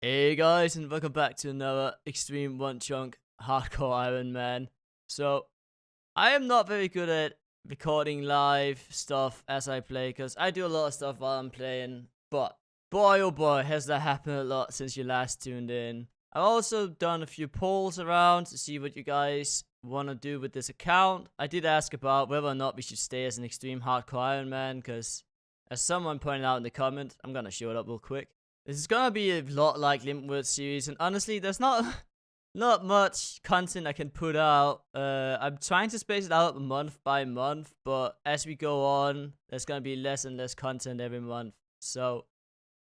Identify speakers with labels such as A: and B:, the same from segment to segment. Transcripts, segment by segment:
A: Hey guys, and welcome back to another Xtreme One Chunk Hardcore Iron Man. So, I am not very good at recording live stuff as I play, because I do a lot of stuff while I'm playing, but boy oh boy has that happened a lot since you last tuned in. I've also done a few polls around to see what you guys want to do with this account. I did ask about whether or not we should stay as an Extreme Hardcore Iron Man, because as someone pointed out in the comment, I'm gonna show it up real quick. This is gonna be a lot like Lumbridge series, and honestly, there's not much content I can put out. I'm trying to space it out month by month, but as we go on, there's gonna be less and less content every month. So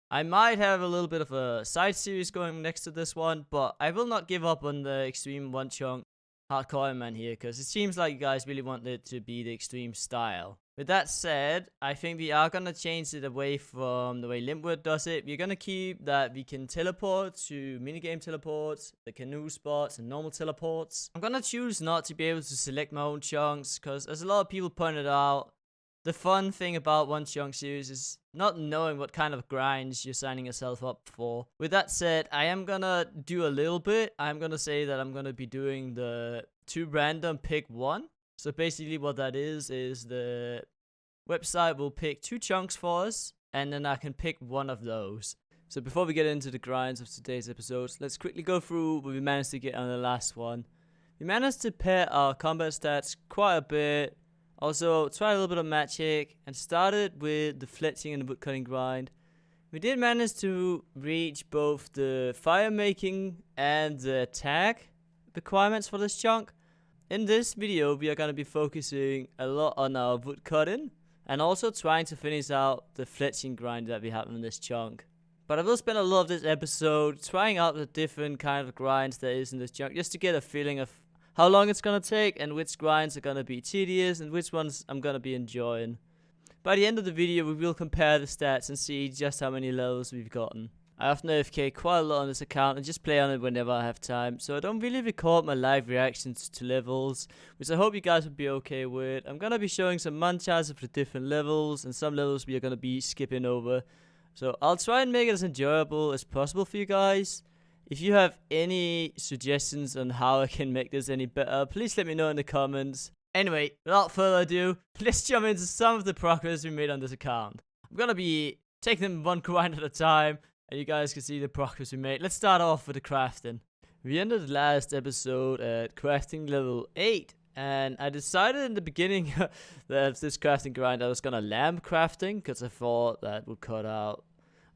A: I might have a little bit of a side series going next to this one, but I will not give up on the Xtreme One Chunk Hardcore Iron Man here, because it seems like you guys really want it to be the extreme style. With that said, I think we are going to change it away from the way Lumbridge does it. We're going to keep that we can teleport to minigame teleports, the canoe spots, and normal teleports. I'm going to choose not to be able to select my own chunks, because as a lot of people pointed out, the fun thing about One Chunk series is not knowing what kind of grinds you're signing yourself up for. With that said, I am going to do a little bit. I'm going to say that I'm going to be doing the 2 random pick 1. So basically what that is the website will pick 2 chunks for us, and then I can pick one of those. So before we get into the grinds of today's episodes, let's quickly go through what we managed to get on the last one. We managed to pair our combat stats quite a bit, also tried a little bit of magic, and started with the fletching and the woodcutting grind. We did manage to reach both the firemaking and the attack requirements for this chunk. In this video, we are going to be focusing a lot on our woodcutting and also trying to finish out the fletching grind that we have in this chunk. But I will spend a lot of this episode trying out the different kind of grinds there is in this chunk, just to get a feeling of how long it's going to take and which grinds are going to be tedious and which ones I'm going to be enjoying. By the end of the video, we will compare the stats and see just how many levels we've gotten. I often AFK quite a lot on this account and just play on it whenever I have time, so I don't really record my live reactions to levels, which I hope you guys would be okay with. I'm gonna be showing some montages of the different levels, and some levels we are gonna be skipping over. So I'll try and make it as enjoyable as possible for you guys. If you have any suggestions on how I can make this any better, please let me know in the comments. Anyway, without further ado, let's jump into some of the progress we made on this account. I'm gonna be taking them one grind at a time, and you guys can see the progress we made. Let's start off with the crafting. We ended the last episode at crafting level 8, and I decided in the beginning that this crafting grind I was gonna lamp crafting, because I thought that would cut out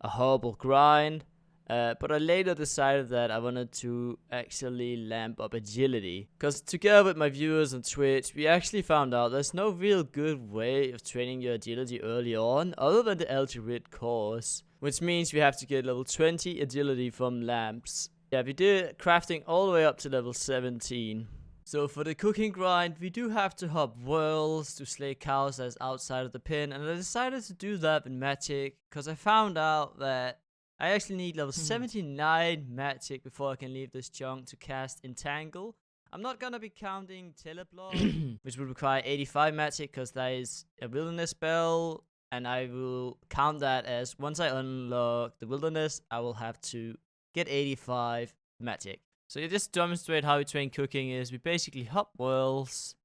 A: a horrible grind. But I later decided that I wanted to actually lamp up agility, because together with my viewers on Twitch, we actually found out there's no real good way of training your agility early on other than the Ultra-Rid course, which means we have to get level 20 agility from lamps. Yeah, we did crafting all the way up to level 17. So for the cooking grind, we do have to hop worlds to slay cows that's outside of the pen, and I decided to do that with magic, because I found out that I actually need level 79 magic before I can leave this chunk to cast Entangle. I'm not gonna be counting Teleblock, which would require 85 magic, because that is a wilderness spell, and I will count that as once I unlock the wilderness, I will have to get 85 magic. So to just demonstrate how we train cooking is we basically hop worlds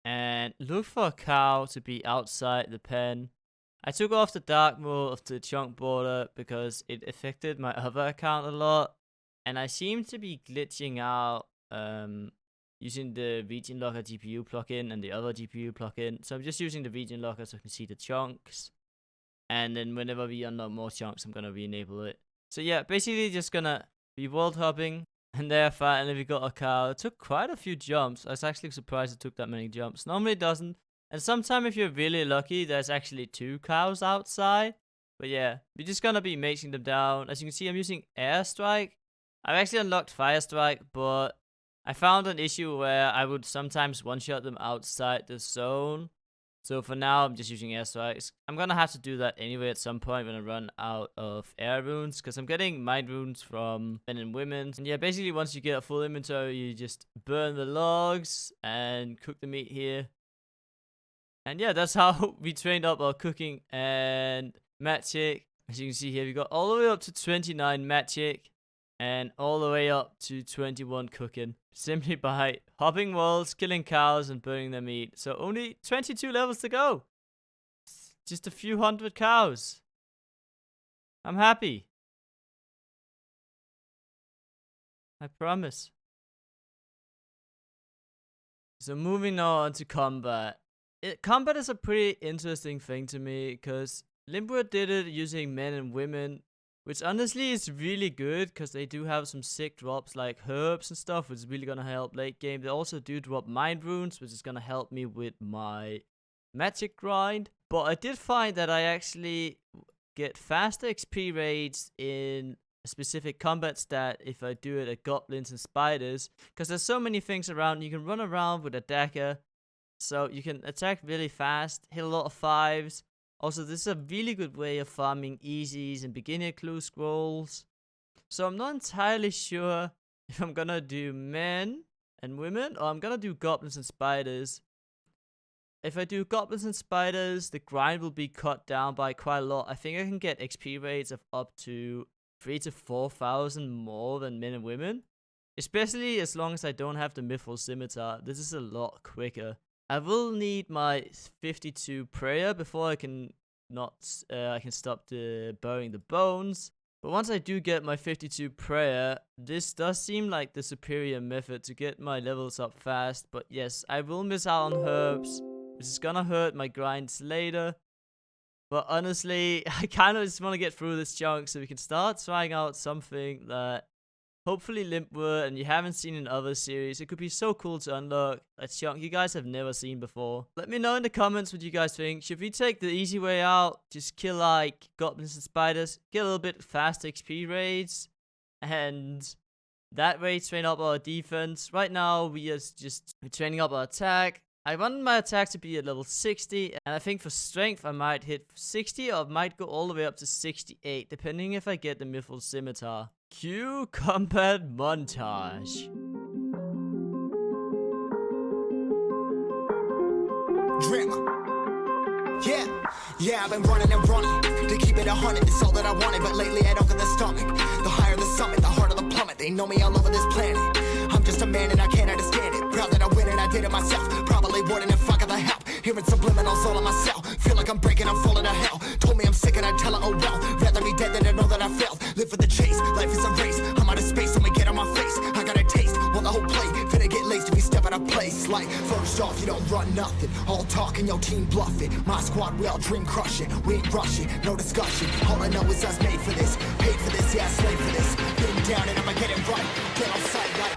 A: and look for a cow to be outside the pen. I took off the dark mode of the chunk border because it affected my other account a lot, and I seem to be glitching out using the region locker GPU plugin and the other GPU plugin. So I'm just using the region locker so I can see the chunks, and then whenever we unlock more chunks, I'm gonna re-enable it. So yeah, basically just gonna be world hopping, and there finally we got a cow. It took quite a few jumps. I was actually surprised it took that many jumps. Normally it doesn't. And sometimes if you're really lucky, there's actually 2 cows outside. But yeah, we're just gonna be making them down. As you can see, I'm using Airstrike. I've actually unlocked Fire Strike, but I found an issue where I would sometimes one-shot them outside the zone. So for now, I'm just using Airstrikes. I'm gonna have to do that anyway at some point when I run out of air runes, because I'm getting mind runes from men and women. And yeah, basically once you get a full inventory, you just burn the logs and cook the meat here. And yeah, that's how we trained up our cooking and magic As you can see here, we got all the way up to 29 magic and all the way up to 21 cooking. Simply by hopping walls, killing cows, and burning their meat. So only 22 levels to go. Just a few hundred cows. I'm happy. I promise. So moving on to combat. Combat is a pretty interesting thing to me because Lumbridge did it using men and women, which honestly is really good because they do have some sick drops like herbs and stuff, which is really gonna help late game. They also do drop mind runes, which is gonna help me with my magic grind. But I did find that I actually get faster XP rates in a specific combat stat if I do it at goblins and spiders, because there's so many things around. You can run around with a dagger, so you can attack really fast, hit a lot of 5s. Also, this is a really good way of farming easies and beginner clue scrolls. So I'm not entirely sure if I'm gonna do men and women or I'm gonna do goblins and spiders. If I do goblins and spiders, the grind will be cut down by quite a lot. I think I can get XP rates of up to 3,000 to 4,000 more than men and women. Especially as long as I don't have the Mithril Scimitar. This is a lot quicker. I will need my 52 prayer before I can stop burying the bones. But once I do get my 52 prayer, this does seem like the superior method to get my levels up fast. But yes, I will miss out on herbs, which is gonna hurt my grinds later. But honestly, I kind of just want to get through this chunk so we can start trying out something that hopefully Lumbridge and you haven't seen in other series. It could be so cool to unlock a chunk you guys have never seen before. Let me know in the comments what you guys think. Should we take the easy way out? Just kill like goblins and spiders, get a little bit faster XP rates, and that way train up our defense. Right now we are just training up our attack. I want my attack to be at level 60, and I think for strength I might hit 60 or might go all the way up to 68, depending if I get the Mithril Scimitar. Cue combat montage.
B: Yeah, I've been running and running to keep it 100. It's all that I wanted, but lately I don't get the stomach. The higher the summit, the harder the plummet. They know me all over this planet. I'm just a man and I can't understand it. Proud that I win and I did it myself. Probably wouldn't if I got the help. Hearing subliminals all on myself. Feel like I'm breaking, I'm falling to hell. Told me I'm sick and I tell her, oh well. Rather be dead than to know that I failed. Live for the chase, life is a race. I'm out of space, so me get on my face. I got a taste, want the whole plate. Finna get laced if you step out of place. Like, first off, you don't run nothing. All talking, your team bluffing. My squad, we all dream crushing. We ain't rushing, no discussion. All I know is us made for this. Paid for this, yeah, slave for this. Been down and I'ma get it right. Get on sight like.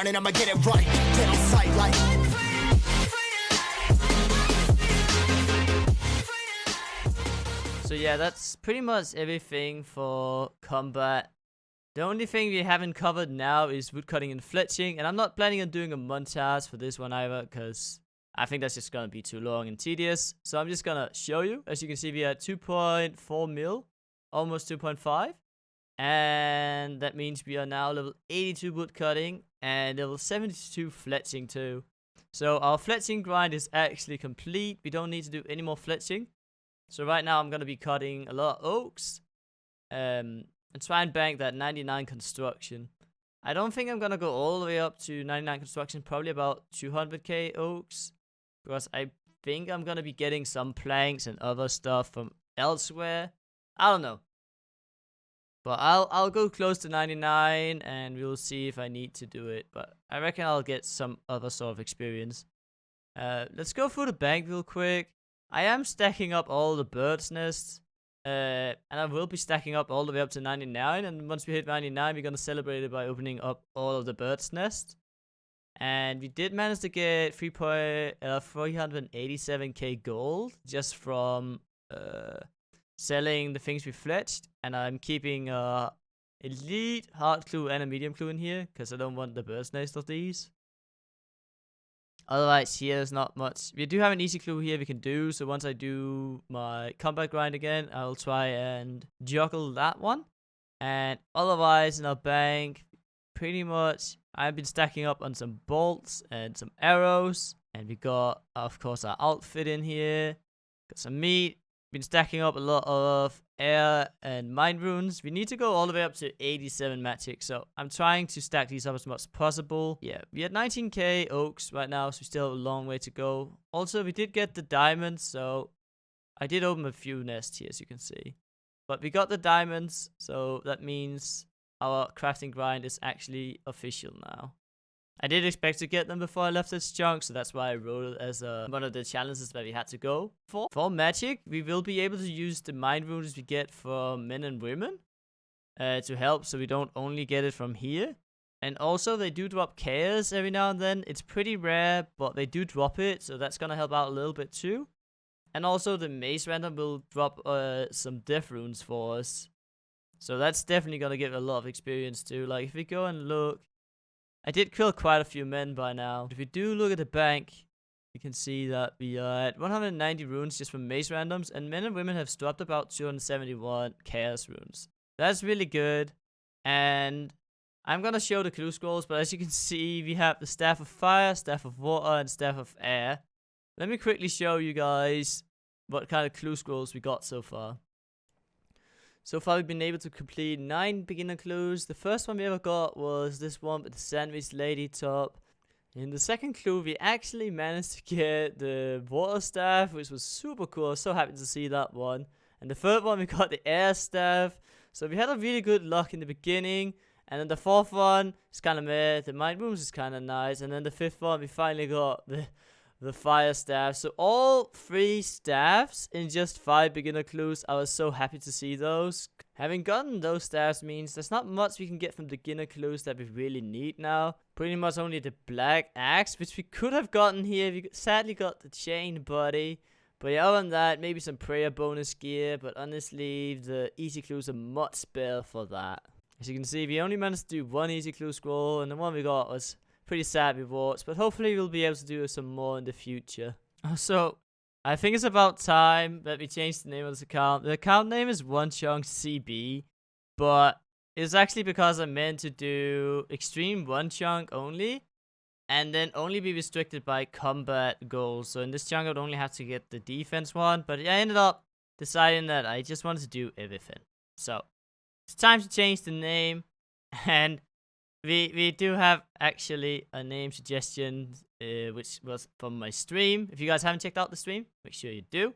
B: And I'ma get it right, get on sight like.
A: So yeah, that's pretty much everything for combat. The only thing we haven't covered now is woodcutting and fletching, and I'm not planning on doing a montage for this one either, because I think that's just gonna be too long and tedious. So I'm just gonna show you. As you can see, we are at 2.4 mil, almost 2.5. And that means we are now level 82 woodcutting and level 72 fletching too. So our fletching grind is actually complete. We don't need to do any more fletching. So right now I'm going to be cutting a lot of oaks and try and bank that 99 construction. I don't think I'm going to go all the way up to 99 construction, probably about 200k oaks, because I think I'm going to be getting some planks and other stuff from elsewhere. I don't know. But I'll go close to 99 and we'll see if I need to do it. But I reckon I'll get some other sort of experience. Let's go through the bank real quick. I am stacking up all the bird's nests. And I will be stacking up all the way up to 99. And once we hit 99, we're going to celebrate it by opening up all of the bird's nests. And we did manage to get 387k gold just from selling the things we fletched. And I'm keeping elite, hard clue, and a medium clue in here because I don't want the bird's nest of these. Otherwise, here there's not much. We do have an easy clue here we can do. So once I do my combat grind again, I'll try and juggle that one. And otherwise, in our bank, pretty much, I've been stacking up on some bolts and some arrows. And we got, of course, our outfit in here. Got some meat. Been stacking up a lot of air and mind runes. We need to go all the way up to 87 magic. So I'm trying to stack these up as much as possible. Yeah, we had 19k oaks right now, so we still have a long way to go. Also, we did get the diamonds, so I did open a few nests here, as you can see. But we got the diamonds, so that means our crafting grind is actually official now. I did expect to get them before I left this chunk, so that's why I wrote it as one of the challenges that we had to go for. For magic, we will be able to use the mind runes we get from men and women to help, so we don't only get it from here. And also, they do drop chaos every now and then. It's pretty rare, but they do drop it, so that's gonna help out a little bit too. And also, the maze random will drop some death runes for us. So that's definitely gonna give a lot of experience too. Like, if we go and look, I did kill quite a few men by now. If we do look at the bank, you can see that we are at 190 runes just from maze randoms, and men and women have dropped about 271 chaos runes. That's really good. And I'm gonna show the clue scrolls, but as you can see, we have the staff of fire, staff of water, and staff of air. Let me quickly show you guys what kind of clue scrolls we got so far. So far, we've been able to complete 9 beginner clues. The first one we ever got was this one with the sandwich lady top. In the second clue, we actually managed to get the water staff, which was super cool. I was so happy to see that one. And the third one, we got the air staff. So we had a really good luck in the beginning. And then the fourth one is kind of meh. The mind rooms is kind of nice. And then the fifth one, we finally got the fire staff. So all 3 staffs in just 5 beginner clues. I was so happy to see those. Having gotten those staffs means there's not much we can get from beginner clues that we really need now. Pretty much only the black axe, which we could have gotten here. We sadly got the chain body. But yeah, other than that, maybe some prayer bonus gear. But honestly, the easy clues are much better for that. As you can see, we only managed to do 1 easy clue scroll. And the one we got was pretty sad rewards, but hopefully we'll be able to do some more in the future. So, I think it's about time that we change the name of this account. The account name is One Chunk CB, but it's actually because I meant to do Xtreme One Chunk only, and then only be restricted by combat goals. So in this chunk, I would only have to get the defense one, but I ended up deciding that I just wanted to do everything. So, it's time to change the name, and we do have actually a name suggestion, which was from my stream. If you guys haven't checked out the stream, make sure you do.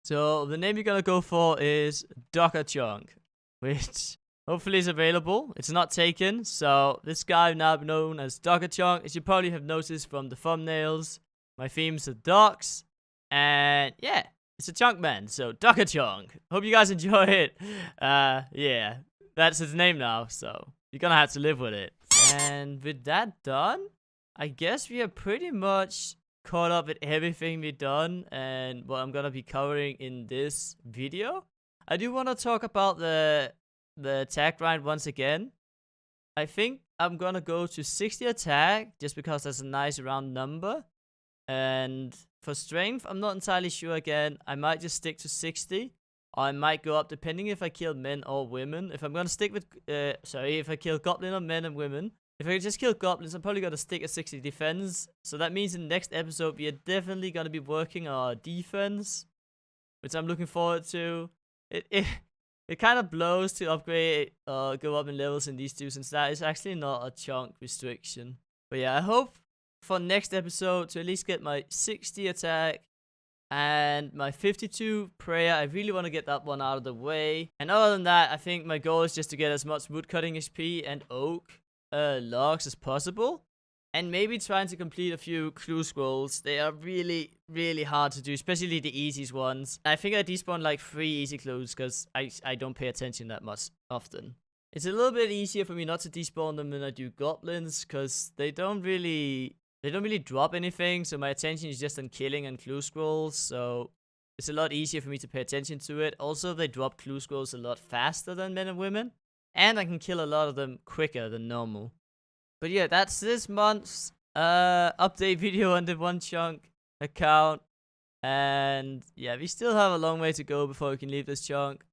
A: So the name you're gonna go for is Docker Chunk, which hopefully is available. It's not taken, so this guy now known as Docker Chunk. As you probably have noticed from the thumbnails, my themes are docks, and yeah, it's a chunk man. So Docker Chunk. Hope you guys enjoy it. Yeah, that's his name now, so you're gonna have to live with it. And with that done, I guess we are pretty much caught up with everything we've done and what I'm gonna be covering in this video. I do want to talk about the attack grind once again. I think I'm gonna go to 60 attack just because that's a nice round number. And for strength, I'm not entirely sure again. I might just stick to 60. I might go up depending if I kill men or women. If I'm gonna stick with, if I kill goblin or men and women. If I just kill goblins, I'm probably gonna stick at 60 defense. So that means in the next episode, we are definitely gonna be working our defense, which I'm looking forward to. It kind of blows to upgrade, go up in levels in these two, since that is actually not a chunk restriction. But yeah, I hope for next episode to at least get my 60 attack. And my 52 prayer, I really want to get that one out of the way. And other than that, I think my goal is just to get as much woodcutting XP and oak logs as possible. And maybe trying to complete a few clue scrolls. They are really, really hard to do, especially the easiest ones. I think I despawned like 3 easy clues because I don't pay attention that much often. It's a little bit easier for me not to despawn them than I do goblins because they don't really drop anything, so my attention is just on killing and clue scrolls, so it's a lot easier for me to pay attention to it. Also, they drop clue scrolls a lot faster than men and women, and I can kill a lot of them quicker than normal. But yeah, that's this month's update video on the One Chunk account, and yeah, we still have a long way to go before we can leave this chunk.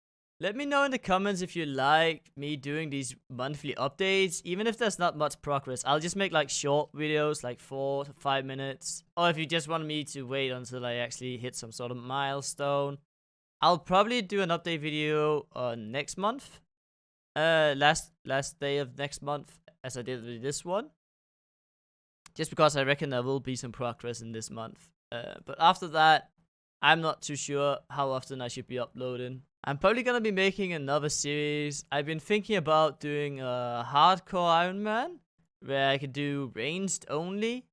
A: Let me know in the comments if you like me doing these monthly updates. Even if there's not much progress, I'll just make like short videos, like 4 to 5 minutes. Or if you just want me to wait until I actually hit some sort of milestone, I'll probably do an update video next month. Last day of next month, as I did with this one. Just because I reckon there will be some progress in this month. But after that, I'm not too sure how often I should be uploading. I'm probably gonna be making another series. I've been thinking about doing a hardcore Iron Man, where I could do ranged only,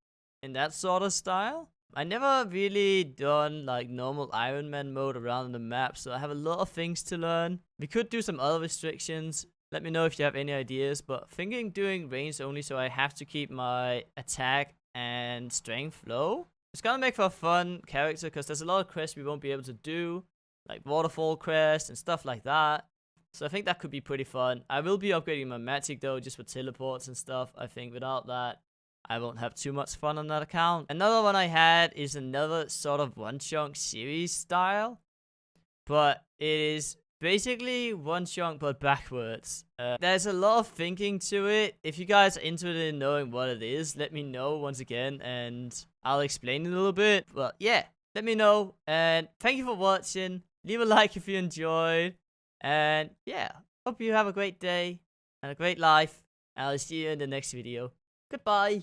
A: in that sort of style. I never really done like normal Iron Man mode around the map, so I have a lot of things to learn. We could do some other restrictions. Let me know if you have any ideas, but thinking doing ranged only so I have to keep my attack and strength low. It's gonna make for a fun character because there's a lot of quests we won't be able to do, like waterfall quests and stuff like that. So I think that could be pretty fun. I will be upgrading my magic though, just for teleports and stuff. I think without that, I won't have too much fun on that account. Another one I had is another sort of one chunk series style, but it is basically one chunk but backwards. There's a lot of thinking to it. If you guys are interested in knowing what it is, let me know once again and I'll explain it a little bit. But yeah, let me know, and thank you for watching. Leave a like if you enjoyed, and yeah, hope you have a great day and a great life, and I'll see you in the next video. Goodbye.